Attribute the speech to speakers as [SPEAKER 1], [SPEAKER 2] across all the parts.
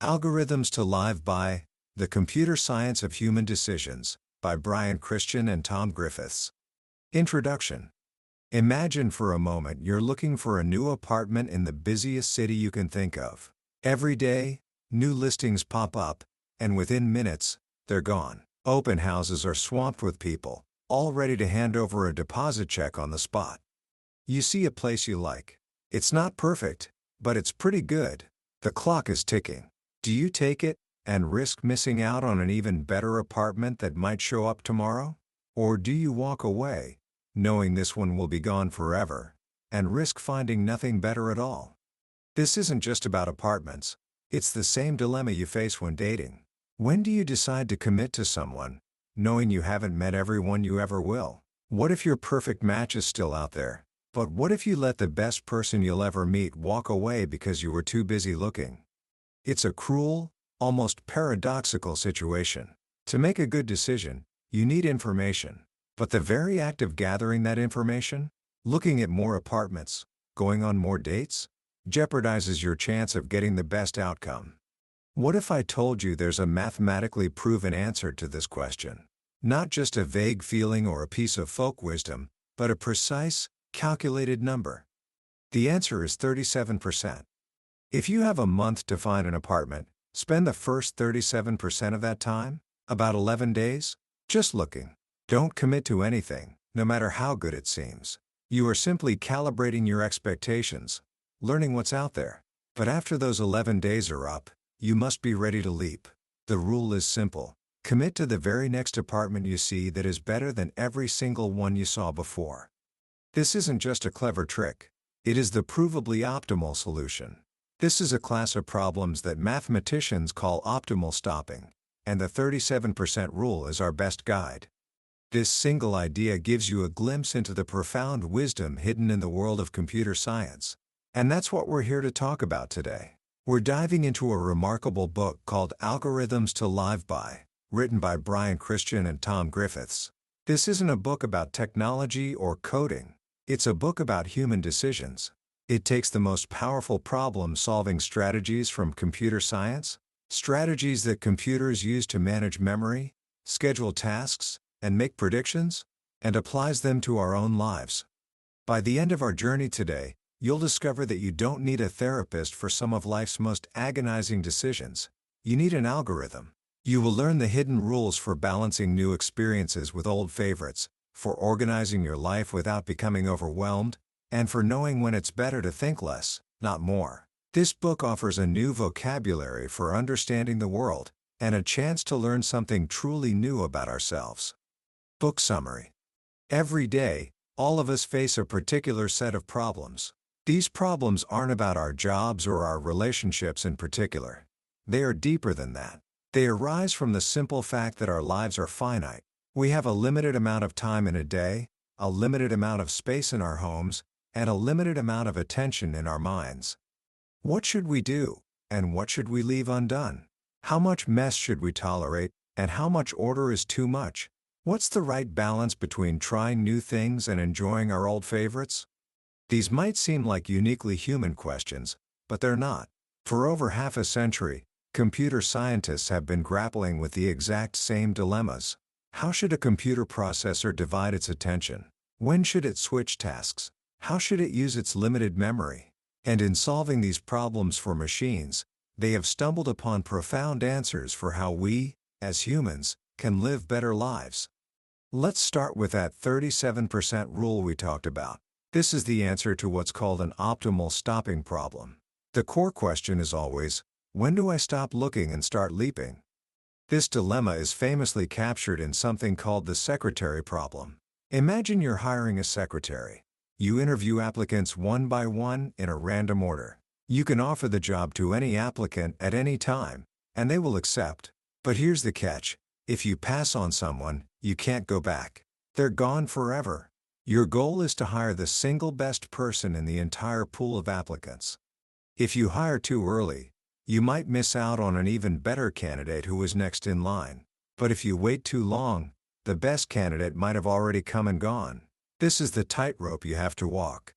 [SPEAKER 1] Algorithms to Live by The Computer Science of Human Decisions by Brian Christian and Tom Griffiths. Introduction. Imagine for a moment you're looking for a new apartment in the busiest city you can think of. Every day, new listings pop up, and within minutes, they're gone. Open houses are swamped with people, all ready to hand over a deposit check on the spot. You see a place you like. It's not perfect, but it's pretty good. The clock is ticking. Do you take it and risk missing out on an even better apartment that might show up tomorrow? Or do you walk away, knowing this one will be gone forever, and risk finding nothing better at all? This isn't just about apartments. It's the same dilemma you face when dating. When do you decide to commit to someone, knowing you haven't met everyone you ever will? What if your perfect match is still out there? But what if you let the best person you'll ever meet walk away because you were too busy looking? It's a cruel, almost paradoxical situation. To make a good decision, you need information. But the very act of gathering that information, looking at more apartments, going on more dates, jeopardizes your chance of getting the best outcome. What if I told you there's a mathematically proven answer to this question? Not just a vague feeling or a piece of folk wisdom, but a precise, calculated number. The answer is 37%. If you have a month to find an apartment, spend the first 37% of that time, about 11 days, just looking. Don't commit to anything, no matter how good it seems. You are simply calibrating your expectations, learning what's out there. But after those 11 days are up, you must be ready to leap. The rule is simple. Commit to the very next apartment you see that is better than every single one you saw before. This isn't just a clever trick. It is the provably optimal solution. This is a class of problems that mathematicians call optimal stopping, and the 37% rule is our best guide. This single idea gives you a glimpse into the profound wisdom hidden in the world of computer science. And that's what we're here to talk about today. We're diving into a remarkable book called Algorithms to Live by, written by Brian Christian and Tom Griffiths. This isn't a book about technology or coding. It's a book about human decisions. It takes the most powerful problem-solving strategies from computer science, strategies that computers use to manage memory, schedule tasks, and make predictions, and applies them to our own lives. By the end of our journey today, you'll discover that you don't need a therapist for some of life's most agonizing decisions. You need an algorithm. You will learn the hidden rules for balancing new experiences with old favorites, for organizing your life without becoming overwhelmed, and for knowing when it's better to think less, not more. This book offers a new vocabulary for understanding the world, and a chance to learn something truly new about ourselves. Book summary. Every day, all of us face a particular set of problems. These problems aren't about our jobs or our relationships in particular. They are deeper than that. They arise from the simple fact that our lives are finite. We have a limited amount of time in a day, a limited amount of space in our homes, and a limited amount of attention in our minds. What should we do, and what should we leave undone? How much mess should we tolerate, and how much order is too much? What's the right balance between trying new things and enjoying our old favorites? These might seem like uniquely human questions, but they're not. For over half a century, computer scientists have been grappling with the exact same dilemmas. How should a computer processor divide its attention? When should it switch tasks? How should it use its limited memory? And in solving these problems for machines, they have stumbled upon profound answers for how we, as humans, can live better lives. Let's start with that 37% rule we talked about. This is the answer to what's called an optimal stopping problem. The core question is always, when do I stop looking and start leaping? This dilemma is famously captured in something called the secretary problem. Imagine you're hiring a secretary. You interview applicants one by one in a random order. You can offer the job to any applicant at any time, and they will accept. But here's the catch. If you pass on someone, you can't go back. They're gone forever. Your goal is to hire the single best person in the entire pool of applicants. If you hire too early, you might miss out on an even better candidate who is next in line. But if you wait too long, the best candidate might have already come and gone. This is the tightrope you have to walk.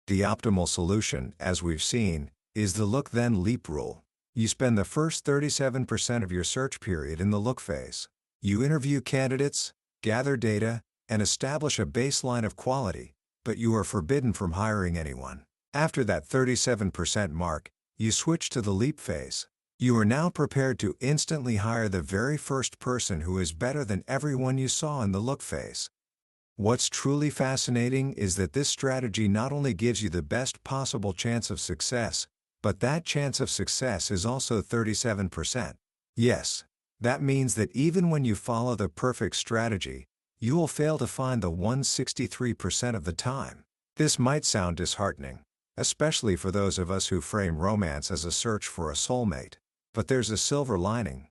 [SPEAKER 1] The optimal solution, as we've seen, is the look then leap rule. You spend the first 37% of your search period in the look phase. You interview candidates, gather data, and establish a baseline of quality, but you are forbidden from hiring anyone. After that 37% mark, you switch to the leap phase. You are now prepared to instantly hire the very first person who is better than everyone you saw in the look phase. What's truly fascinating is that this strategy not only gives you the best possible chance of success, but that chance of success is also 37%. Yes, that means that even when you follow the perfect strategy, you will fail to find the 163% of the time. This might sound disheartening, especially for those of us who frame romance as a search for a soulmate. But there's a silver lining.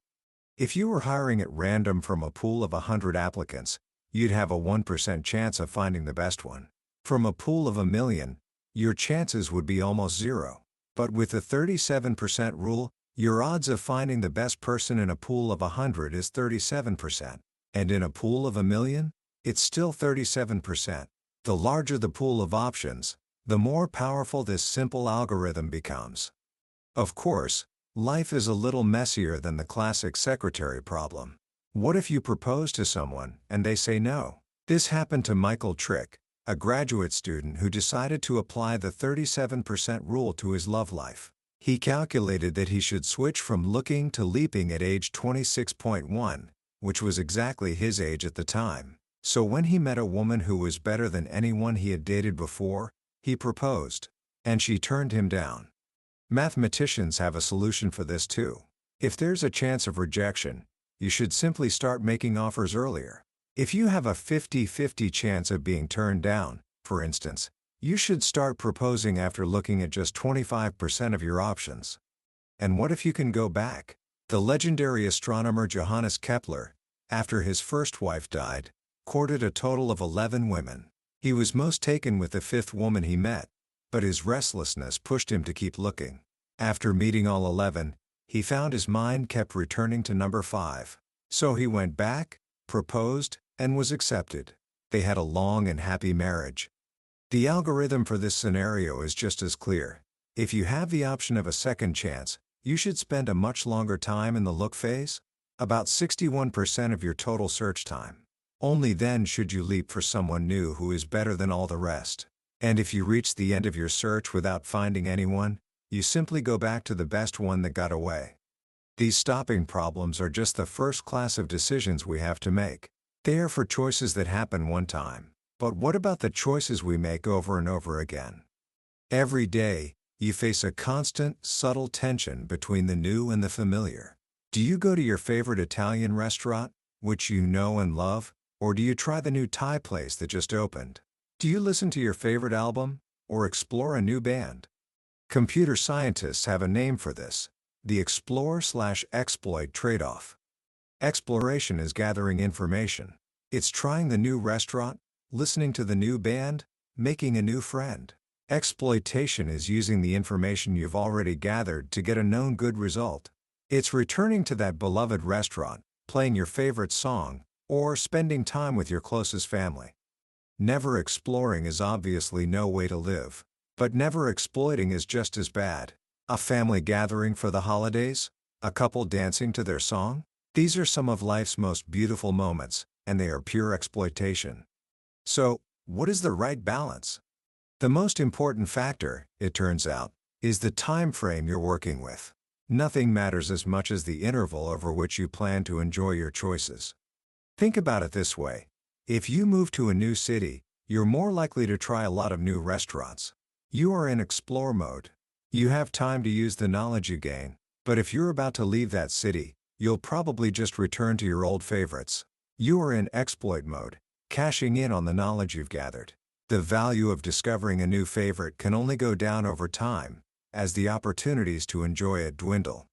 [SPEAKER 1] If you were hiring at random from a pool of 100 applicants, you'd have a 1% chance of finding the best one. From a pool of 1,000,000, your chances would be almost zero. But with the 37% rule, your odds of finding the best person in a pool of 100 is 37%. And in a pool of 1,000,000, it's still 37%. The larger the pool of options, the more powerful this simple algorithm becomes. Of course, life is a little messier than the classic secretary problem. What if you propose to someone and they say no? This happened to Michael Trick, a graduate student who decided to apply the 37% rule to his love life. He calculated that he should switch from looking to leaping at age 26.1, which was exactly his age at the time. So when he met a woman who was better than anyone he had dated before, he proposed. And she turned him down. Mathematicians have a solution for this too. If there's a chance of rejection, you should simply start making offers earlier. If you have a 50-50 chance of being turned down, for instance, you should start proposing after looking at just 25% of your options. And what if you can go back? The legendary astronomer Johannes Kepler, after his first wife died, courted a total of 11 women. He was most taken with the 5th woman he met, but his restlessness pushed him to keep looking. After meeting all 11, he found his mind kept returning to number 5. So he went back, proposed, and was accepted. They had a long and happy marriage. The algorithm for this scenario is just as clear. If you have the option of a second chance, you should spend a much longer time in the look phase, about 61% of your total search time. Only then should you leap for someone new who is better than all the rest. And if you reach the end of your search without finding anyone, you simply go back to the best one that got away. These stopping problems are just the first class of decisions we have to make. They are for choices that happen one time. But what about the choices we make over and over again? Every day, you face a constant, subtle tension between the new and the familiar. Do you go to your favorite Italian restaurant, which you know and love, or do you try the new Thai place that just opened? Do you listen to your favorite album, or explore a new band? Computer scientists have a name for this: the explore/exploit trade-off. Exploration is gathering information. It's trying the new restaurant, listening to the new band, making a new friend. Exploitation is using the information you've already gathered to get a known good result. It's returning to that beloved restaurant, playing your favorite song, or spending time with your closest family. Never exploring is obviously no way to live. But never exploiting is just as bad. A family gathering for the holidays? A couple dancing to their song? These are some of life's most beautiful moments, and they are pure exploitation. So, what is the right balance? The most important factor, it turns out, is the time frame you're working with. Nothing matters as much as the interval over which you plan to enjoy your choices. Think about it this way. If you move to a new city, you're more likely to try a lot of new restaurants. You are in explore mode. You have time to use the knowledge you gain, but if you're about to leave that city, you'll probably just return to your old favorites. You are in exploit mode, cashing in on the knowledge you've gathered. The value of discovering a new favorite can only go down over time, as the opportunities to enjoy it dwindle.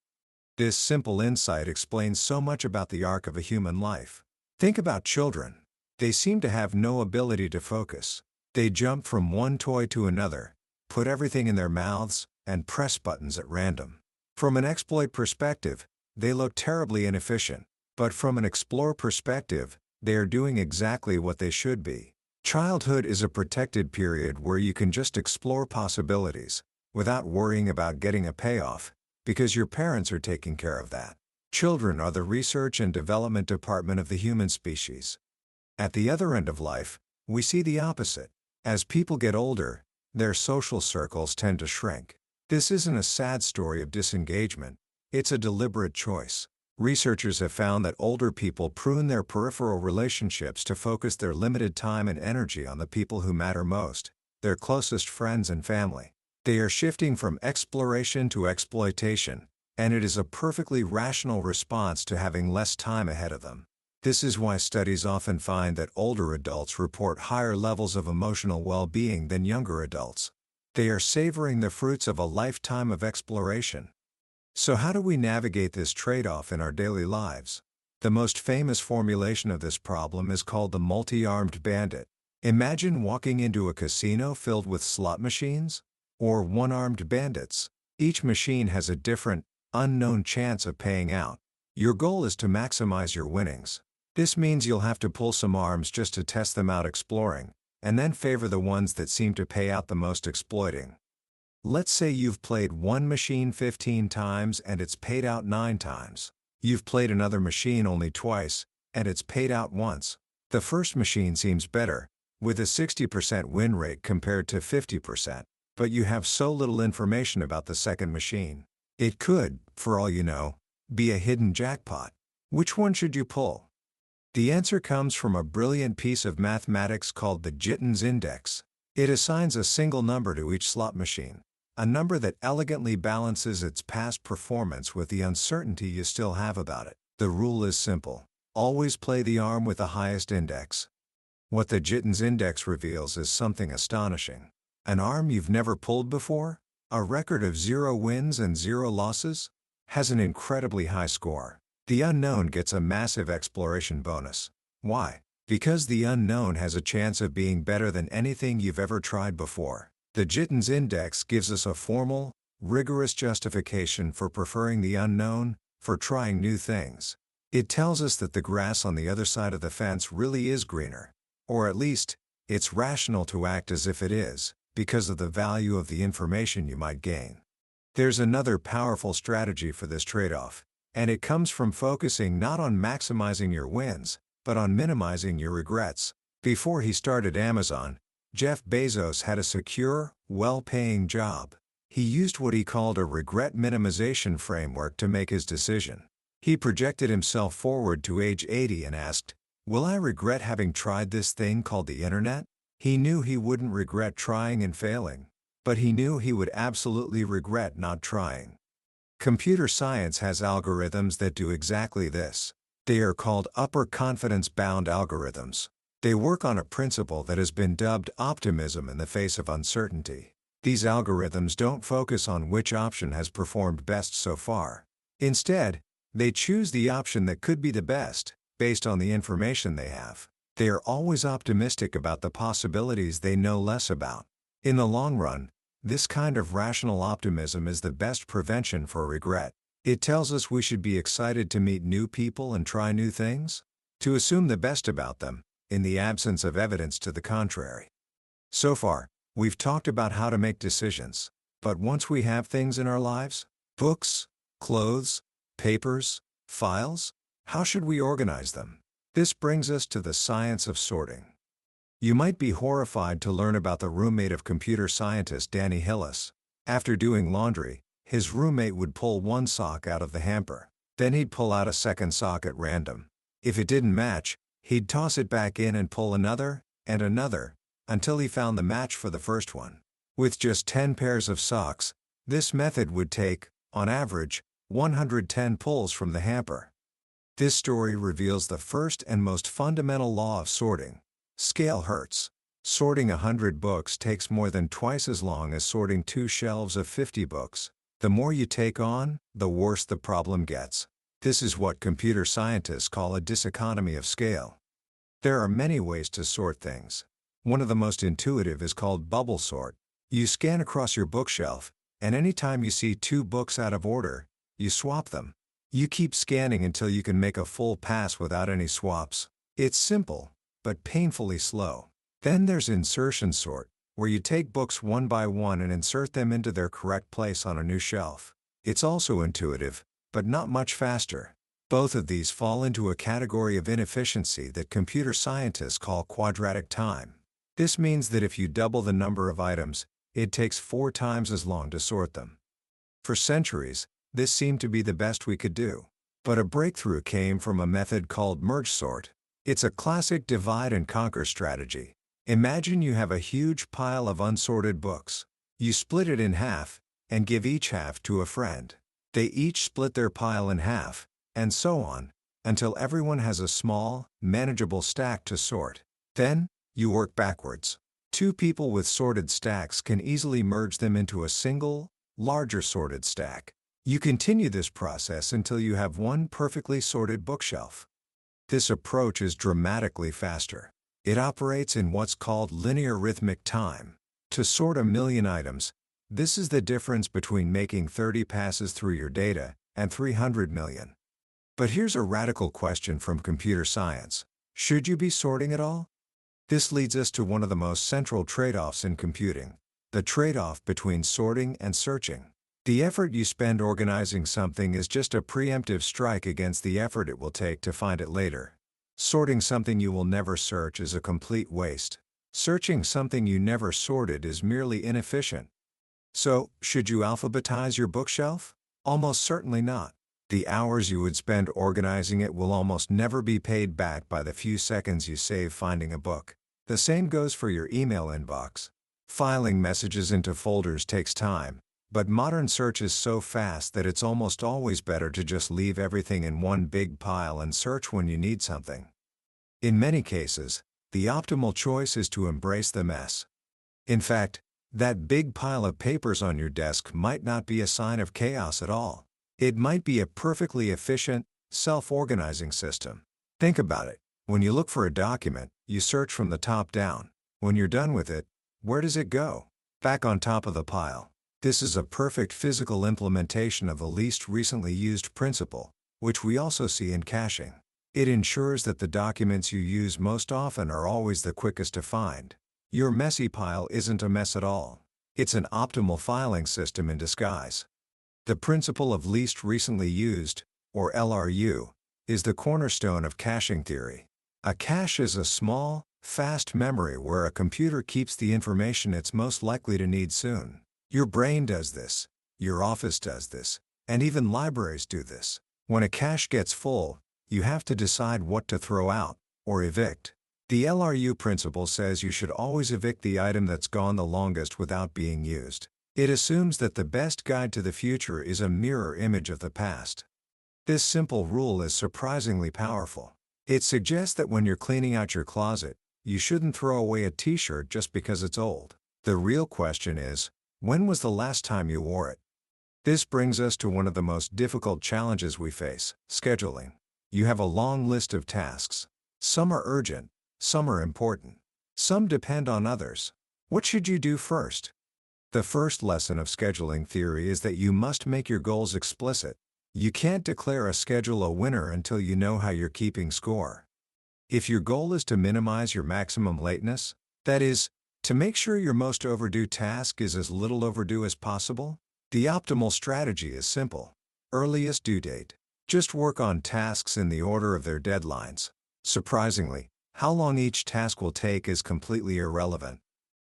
[SPEAKER 1] This simple insight explains so much about the arc of a human life. Think about children. They seem to have no ability to focus. They jump from one toy to another, put everything in their mouths, and press buttons at random. From an exploit perspective, they look terribly inefficient, but from an explore perspective, they are doing exactly what they should be. Childhood is a protected period where you can just explore possibilities, without worrying about getting a payoff, because your parents are taking care of that. Children are the research and development department of the human species. At the other end of life, we see the opposite. As people get older, their social circles tend to shrink. This isn't a sad story of disengagement, it's a deliberate choice. Researchers have found that older people prune their peripheral relationships to focus their limited time and energy on the people who matter most, their closest friends and family. They are shifting from exploration to exploitation, and it is a perfectly rational response to having less time ahead of them. This is why studies often find that older adults report higher levels of emotional well-being than younger adults. They are savoring the fruits of a lifetime of exploration. So how do we navigate this trade-off in our daily lives? The most famous formulation of this problem is called the multi-armed bandit. Imagine walking into a casino filled with slot machines, or one-armed bandits. Each machine has a different, unknown chance of paying out. Your goal is to maximize your winnings. This means you'll have to pull some arms just to test them out exploring, and then favor the ones that seem to pay out the most exploiting. Let's say you've played one machine 15 times and it's paid out 9 times. You've played another machine only twice, and it's paid out once. The first machine seems better, with a 60% win rate compared to 50%, but you have so little information about the second machine. It could, for all you know, be a hidden jackpot. Which one should you pull? The answer comes from a brilliant piece of mathematics called the Gittins index. It assigns a single number to each slot machine, a number that elegantly balances its past performance with the uncertainty you still have about it. The rule is simple. Always play the arm with the highest index. What the Gittins index reveals is something astonishing. An arm you've never pulled before, a record of 0 wins and 0 losses, has an incredibly high score. The unknown gets a massive exploration bonus. Why? Because the unknown has a chance of being better than anything you've ever tried before. The Gittins index gives us a formal, rigorous justification for preferring the unknown, for trying new things. It tells us that the grass on the other side of the fence really is greener. Or at least, it's rational to act as if it is, because of the value of the information you might gain. There's another powerful strategy for this trade-off, and it comes from focusing not on maximizing your wins, but on minimizing your regrets. Before he started Amazon, Jeff Bezos had a secure, well-paying job. He used what he called a regret minimization framework to make his decision. He projected himself forward to age 80 and asked, "Will I regret having tried this thing called the internet?" He knew he wouldn't regret trying and failing, but he knew he would absolutely regret not trying. Computer science has algorithms that do exactly this. They are called upper confidence-bound algorithms. They work on a principle that has been dubbed optimism in the face of uncertainty. These algorithms don't focus on which option has performed best so far. Instead, they choose the option that could be the best, based on the information they have. They are always optimistic about the possibilities they know less about. In the long run, this kind of rational optimism is the best prevention for regret. It tells us we should be excited to meet new people and try new things, to assume the best about them, in the absence of evidence to the contrary. So far, we've talked about how to make decisions, but once we have things in our lives, books, clothes, papers, files, how should we organize them? This brings us to the science of sorting. You might be horrified to learn about the roommate of computer scientist Danny Hillis. After doing laundry, his roommate would pull one sock out of the hamper. Then he'd pull out a second sock at random. If it didn't match, he'd toss it back in and pull another, and another, until he found the match for the first one. With just 10 pairs of socks, this method would take, on average, 110 pulls from the hamper. This story reveals the first and most fundamental law of sorting. Scale hurts. Sorting 100 books takes more than twice as long as sorting 2 shelves of 50 books. The more you take on, the worse the problem gets. This is what computer scientists call a diseconomy of scale. There are many ways to sort things. One of the most intuitive is called bubble sort. You scan across your bookshelf, and anytime you see 2 books out of order, you swap them. You keep scanning until you can make a full pass without any swaps. It's simple, but painfully slow. Then there's insertion sort, where you take books one by one and insert them into their correct place on a new shelf. It's also intuitive, but not much faster. Both of these fall into a category of inefficiency that computer scientists call quadratic time. This means that if you double the number of items, it takes 4 times as long to sort them. For centuries, this seemed to be the best we could do. But a breakthrough came from a method called merge sort. It's a classic divide and conquer strategy. Imagine you have a huge pile of unsorted books. You split it in half, and give each half to a friend. They each split their pile in half, and so on, until everyone has a small, manageable stack to sort. Then, you work backwards. 2 people with sorted stacks can easily merge them into a single, larger sorted stack. You continue this process until you have one perfectly sorted bookshelf. This approach is dramatically faster. It operates in what's called linear rhythmic time. To sort 1,000,000 items, this is the difference between making 30 passes through your data and 300 million. But here's a radical question from computer science. Should you be sorting at all? This leads us to one of the most central trade-offs in computing, the trade-off between sorting and searching. The effort you spend organizing something is just a preemptive strike against the effort it will take to find it later. Sorting something you will never search is a complete waste. Searching something you never sorted is merely inefficient. So, should you alphabetize your bookshelf? Almost certainly not. The hours you would spend organizing it will almost never be paid back by the few seconds you save finding a book. The same goes for your email inbox. Filing messages into folders takes time, but modern search is so fast that it's almost always better to just leave everything in one big pile and search when you need something. In many cases, the optimal choice is to embrace the mess. In fact, that big pile of papers on your desk might not be a sign of chaos at all. It might be a perfectly efficient, self-organizing system. Think about it. When you look for a document, you search from the top down. When you're done with it, where does it go? Back on top of the pile. This is a perfect physical implementation of the least recently used principle, which we also see in caching. It ensures that the documents you use most often are always the quickest to find. Your messy pile isn't a mess at all. It's an optimal filing system in disguise. The principle of least recently used, or LRU, is the cornerstone of caching theory. A cache is a small, fast memory where a computer keeps the information it's most likely to need soon. Your brain does this, your office does this, and even libraries do this. When a cache gets full, you have to decide what to throw out, or evict. The LRU principle says you should always evict the item that's gone the longest without being used. It assumes that the best guide to the future is a mirror image of the past. This simple rule is surprisingly powerful. It suggests that when you're cleaning out your closet, you shouldn't throw away a t-shirt just because it's old. The real question is, when was the last time you wore it? This brings us to one of the most difficult challenges we face, scheduling. You have a long list of tasks. Some are urgent, some are important. Some depend on others. What should you do first? The first lesson of scheduling theory is that you must make your goals explicit. You can't declare a schedule a winner until you know how you're keeping score. If your goal is to minimize your maximum lateness, that is, to make sure your most overdue task is as little overdue as possible, the optimal strategy is simple. Earliest due date. Just work on tasks in the order of their deadlines. Surprisingly, how long each task will take is completely irrelevant.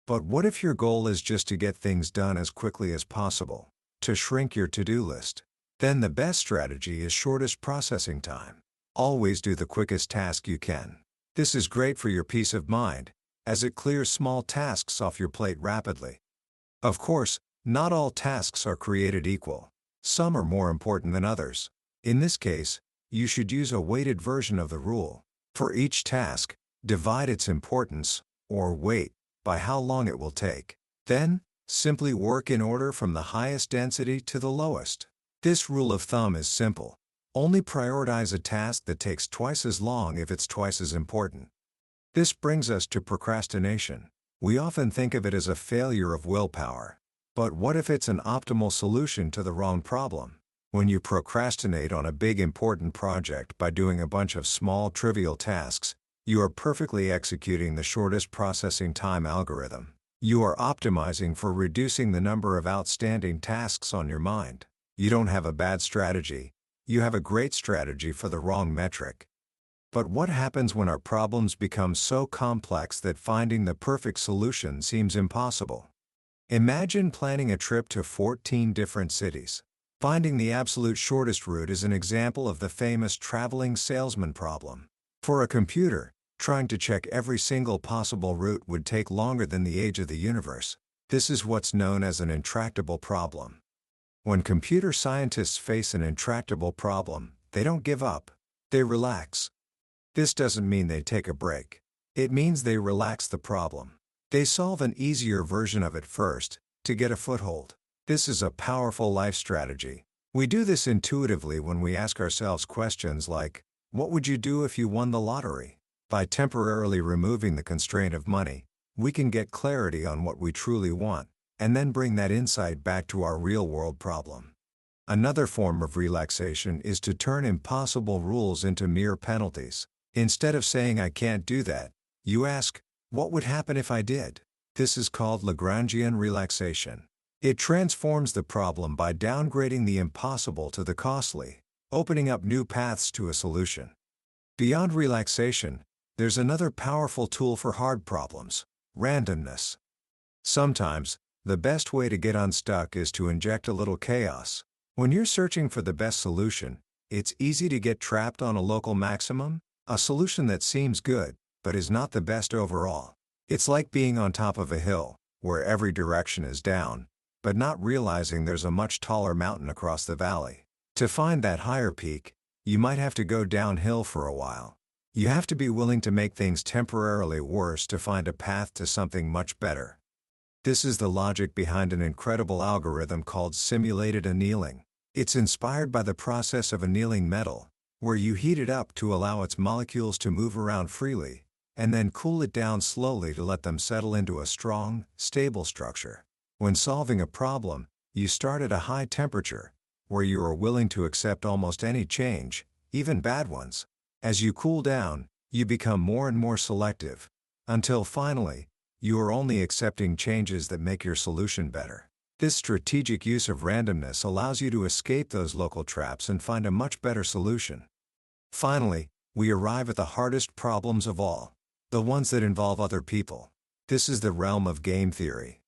[SPEAKER 1] But what if your goal is just to get things done as quickly as possible, to shrink your to-do list? Then the best strategy is shortest processing time. Always do the quickest task you can. This is great for your peace of mind, as it clears small tasks off your plate rapidly. Of course, not all tasks are created equal. Some are more important than others. In this case, you should use a weighted version of the rule. For each task, divide its importance, or weight, by how long it will take. Then, simply work in order from the highest density to the lowest. This rule of thumb is simple. Only prioritize a task that takes twice as long if it's twice as important. This brings us to procrastination. We often think of it as a failure of willpower. But what if it's an optimal solution to the wrong problem? When you procrastinate on a big important project by doing a bunch of small trivial tasks, you are perfectly executing the shortest processing time algorithm. You are optimizing for reducing the number of outstanding tasks on your mind. You don't have a bad strategy. You have a great strategy for the wrong metric. But what happens when our problems become so complex that finding the perfect solution seems impossible? Imagine planning a trip to 14 different cities. Finding the absolute shortest route is an example of the famous traveling salesman problem. For a computer, trying to check every single possible route would take longer than the age of the universe. This is what's known as an intractable problem. When computer scientists face an intractable problem, they don't give up. They relax. This doesn't mean they take a break. It means they relax the problem. They solve an easier version of it first, to get a foothold. This is a powerful life strategy. We do this intuitively when we ask ourselves questions like, what would you do if you won the lottery? By temporarily removing the constraint of money, we can get clarity on what we truly want, and then bring that insight back to our real-world problem. Another form of relaxation is to turn impossible rules into mere penalties. Instead of saying I can't do that, you ask, what would happen if I did? This is called Lagrangian relaxation. It transforms the problem by downgrading the impossible to the costly, opening up new paths to a solution. Beyond relaxation, there's another powerful tool for hard problems: randomness. Sometimes, the best way to get unstuck is to inject a little chaos. When you're searching for the best solution, it's easy to get trapped on a local maximum, a solution that seems good, but is not the best overall. It's like being on top of a hill, where every direction is down, but not realizing there's a much taller mountain across the valley. To find that higher peak, you might have to go downhill for a while. You have to be willing to make things temporarily worse to find a path to something much better. This is the logic behind an incredible algorithm called simulated annealing. It's inspired by the process of annealing metal, where you heat it up to allow its molecules to move around freely, and then cool it down slowly to let them settle into a strong, stable structure. When solving a problem, you start at a high temperature, where you are willing to accept almost any change, even bad ones. As you cool down, you become more and more selective, until finally, you are only accepting changes that make your solution better. This strategic use of randomness allows you to escape those local traps and find a much better solution. Finally, we arrive at the hardest problems of all, the ones that involve other people. This is the realm of game theory.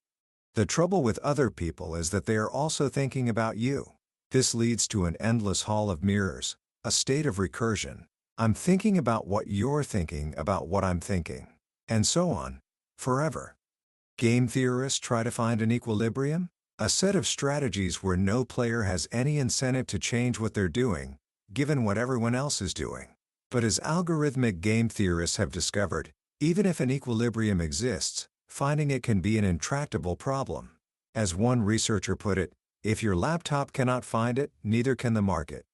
[SPEAKER 1] The trouble with other people is that they are also thinking about you. This leads to an endless hall of mirrors, a state of recursion. I'm thinking about what you're thinking about what I'm thinking. And so on, forever. Game theorists try to find an equilibrium, a set of strategies where no player has any incentive to change what they're doing, given what everyone else is doing. But as algorithmic game theorists have discovered, even if an equilibrium exists, finding it can be an intractable problem. As one researcher put it, if your laptop cannot find it, neither can the market.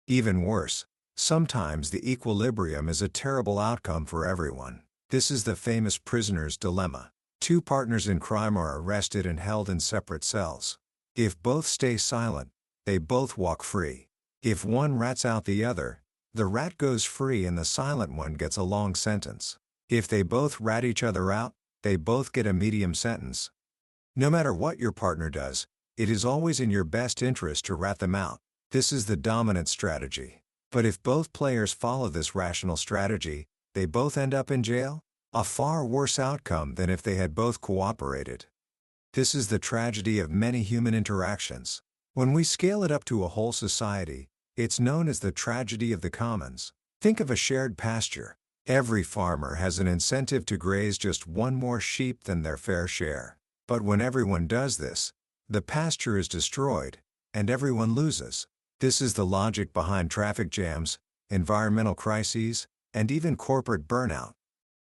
[SPEAKER 1] Even worse, sometimes the equilibrium is a terrible outcome for everyone. This is the famous prisoner's dilemma. Two partners in crime are arrested and held in separate cells. If both stay silent, they both walk free. If one rats out the other, the rat goes free and the silent one gets a long sentence. If they both rat each other out, they both get a medium sentence. No matter what your partner does, it is always in your best interest to rat them out. This is the dominant strategy. But if both players follow this rational strategy, they both end up in jail? A far worse outcome than if they had both cooperated. This is the tragedy of many human interactions. When we scale it up to a whole society, it's known as the tragedy of the commons. Think of a shared pasture. Every farmer has an incentive to graze just one more sheep than their fair share. But when everyone does this, the pasture is destroyed, and everyone loses. This is the logic behind traffic jams, environmental crises, and even corporate burnout.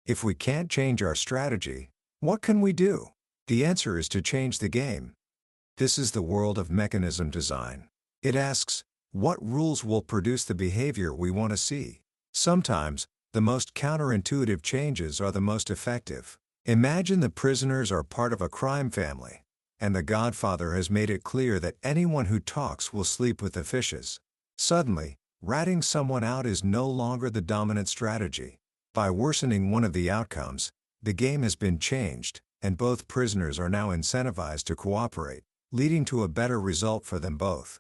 [SPEAKER 1] If we can't change our strategy, what can we do? The answer is to change the game. This is the world of mechanism design. It asks, what rules will produce the behavior we want to see? Sometimes, the most counterintuitive changes are the most effective. Imagine the prisoners are part of a crime family, and the Godfather has made it clear that anyone who talks will sleep with the fishes. Suddenly, ratting someone out is no longer the dominant strategy. By worsening one of the outcomes, the game has been changed, and both prisoners are now incentivized to cooperate, leading to a better result for them both.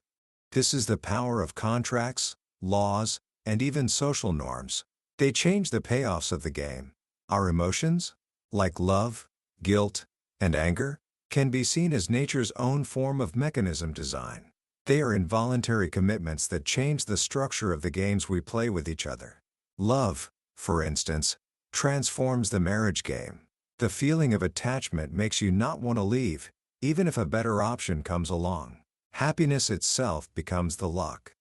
[SPEAKER 1] This is the power of contracts, laws, and even social norms. They change the payoffs of the game. Our emotions, like love, guilt, and anger, can be seen as nature's own form of mechanism design. They are involuntary commitments that change the structure of the games we play with each other. Love, for instance, transforms the marriage game. The feeling of attachment makes you not want to leave, even if a better option comes along. Happiness itself becomes the luck.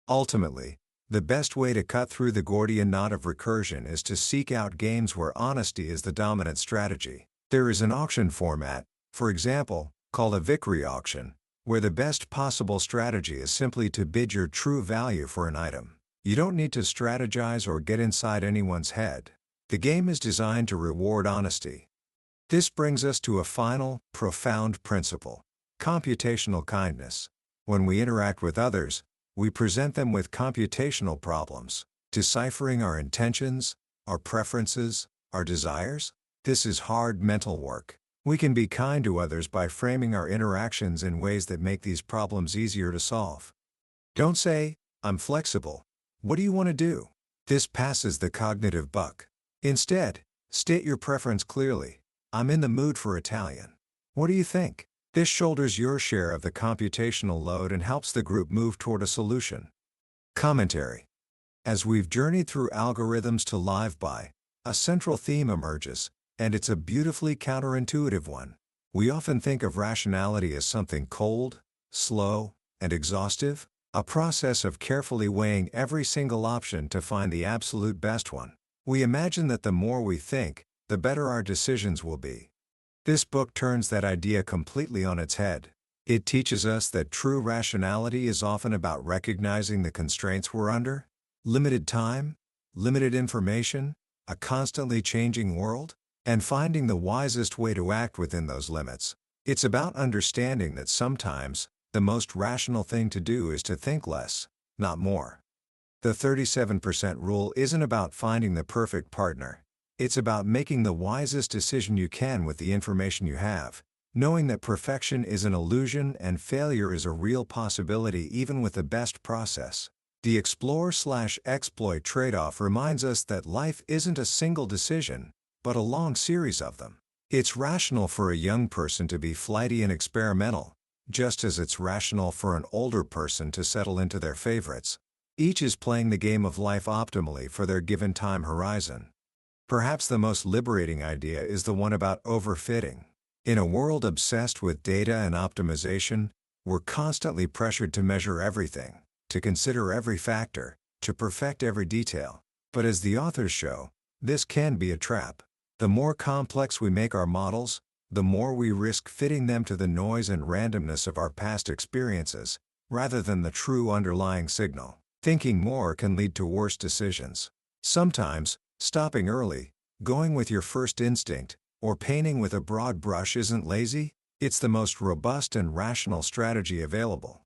[SPEAKER 1] Ultimately, the best way to cut through the Gordian knot of recursion is to seek out games where honesty is the dominant strategy. There is an auction format, for example, called a Vickrey auction, where the best possible strategy is simply to bid your true value for an item. You don't need to strategize or get inside anyone's head. The game is designed to reward honesty. This brings us to a final, profound principle: computational kindness. When we interact with others, we present them with computational problems, deciphering our intentions, our preferences, our desires. This is hard mental work. We can be kind to others by framing our interactions in ways that make these problems easier to solve. Don't say, "I'm flexible. What do you want to do?" This passes the cognitive buck. Instead, state your preference clearly. "I'm in the mood for Italian. What do you think?" This shoulders your share of the computational load and helps the group move toward a solution. Commentary. As we've journeyed through algorithms to live-by, a central theme emerges, and it's a beautifully counterintuitive one. We often think of rationality as something cold, slow, and exhaustive, a process of carefully weighing every single option to find the absolute best one. We imagine that the more we think, the better our decisions will be. This book turns that idea completely on its head. It teaches us that true rationality is often about recognizing the constraints we're under: limited time, limited information, a constantly changing world, and finding the wisest way to act within those limits. It's about understanding that sometimes, the most rational thing to do is to think less, not more. The 37% rule isn't about finding the perfect partner. It's about making the wisest decision you can with the information you have, knowing that perfection is an illusion and failure is a real possibility even with the best process. The explore/exploit trade-off reminds us that life isn't a single decision, but a long series of them. It's rational for a young person to be flighty and experimental, just as it's rational for an older person to settle into their favorites. Each is playing the game of life optimally for their given time horizon. Perhaps the most liberating idea is the one about overfitting. In a world obsessed with data and optimization, we're constantly pressured to measure everything, to consider every factor, to perfect every detail. But as the authors show, this can be a trap. The more complex we make our models, the more we risk fitting them to the noise and randomness of our past experiences, rather than the true underlying signal. Thinking more can lead to worse decisions. Sometimes, stopping early, going with your first instinct, or painting with a broad brush isn't lazy, it's the most robust and rational strategy available.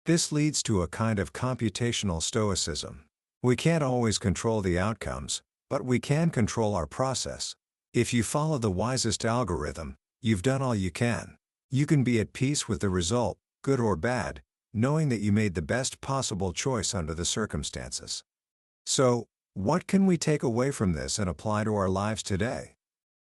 [SPEAKER 1] This leads to a kind of computational stoicism. We can't always control the outcomes, but we can control our process. If you follow the wisest algorithm, you've done all you can. You can be at peace with the result, good or bad, knowing that you made the best possible choice under the circumstances. So, what can we take away from this and apply to our lives today?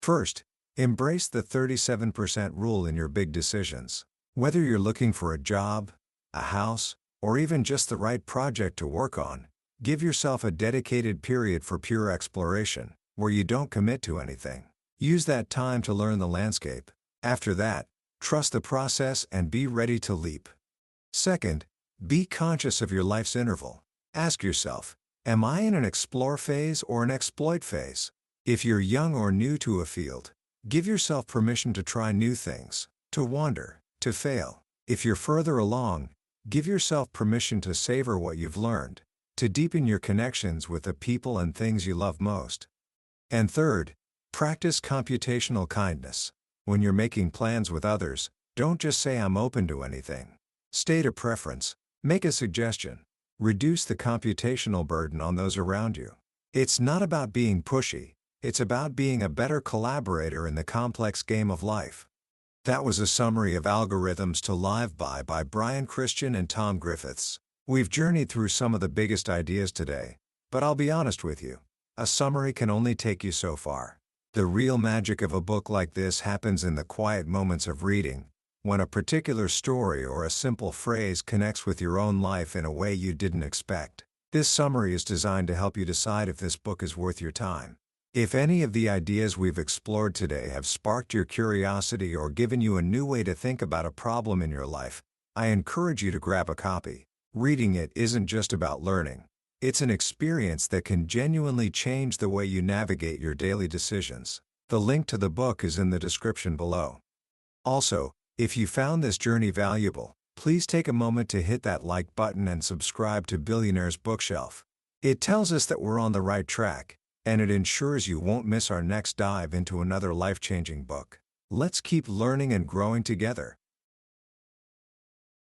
[SPEAKER 1] First, embrace the 37% rule in your big decisions. Whether you're looking for a job, a house, or even just the right project to work on, give yourself a dedicated period for pure exploration, where you don't commit to anything. Use that time to learn the landscape. After that, trust the process and be ready to leap. Second, be conscious of your life's interval. Ask yourself, am I in an explore phase or an exploit phase? If you're young or new to a field, give yourself permission to try new things, to wander, to fail. If you're further along, give yourself permission to savor what you've learned, to deepen your connections with the people and things you love most. And third, practice computational kindness. When you're making plans with others, don't just say "I'm open to anything." State a preference, make a suggestion, reduce the computational burden on those around you. It's not about being pushy, it's about being a better collaborator in the complex game of life. That was a summary of Algorithms to Live by Brian Christian and Tom Griffiths. We've journeyed through some of the biggest ideas today, but I'll be honest with you, a summary can only take you so far. The real magic of a book like this happens in the quiet moments of reading, when a particular story or a simple phrase connects with your own life in a way you didn't expect. This summary is designed to help you decide if this book is worth your time. If any of the ideas we've explored today have sparked your curiosity or given you a new way to think about a problem in your life, I encourage you to grab a copy. Reading it isn't just about learning. It's an experience that can genuinely change the way you navigate your daily decisions. The link to the book is in the description below. Also, if you found this journey valuable, please take a moment to hit that like button and subscribe to Billionaire's Bookshelf. It tells us that we're on the right track, and it ensures you won't miss our next dive into another life-changing book. Let's keep learning and growing together.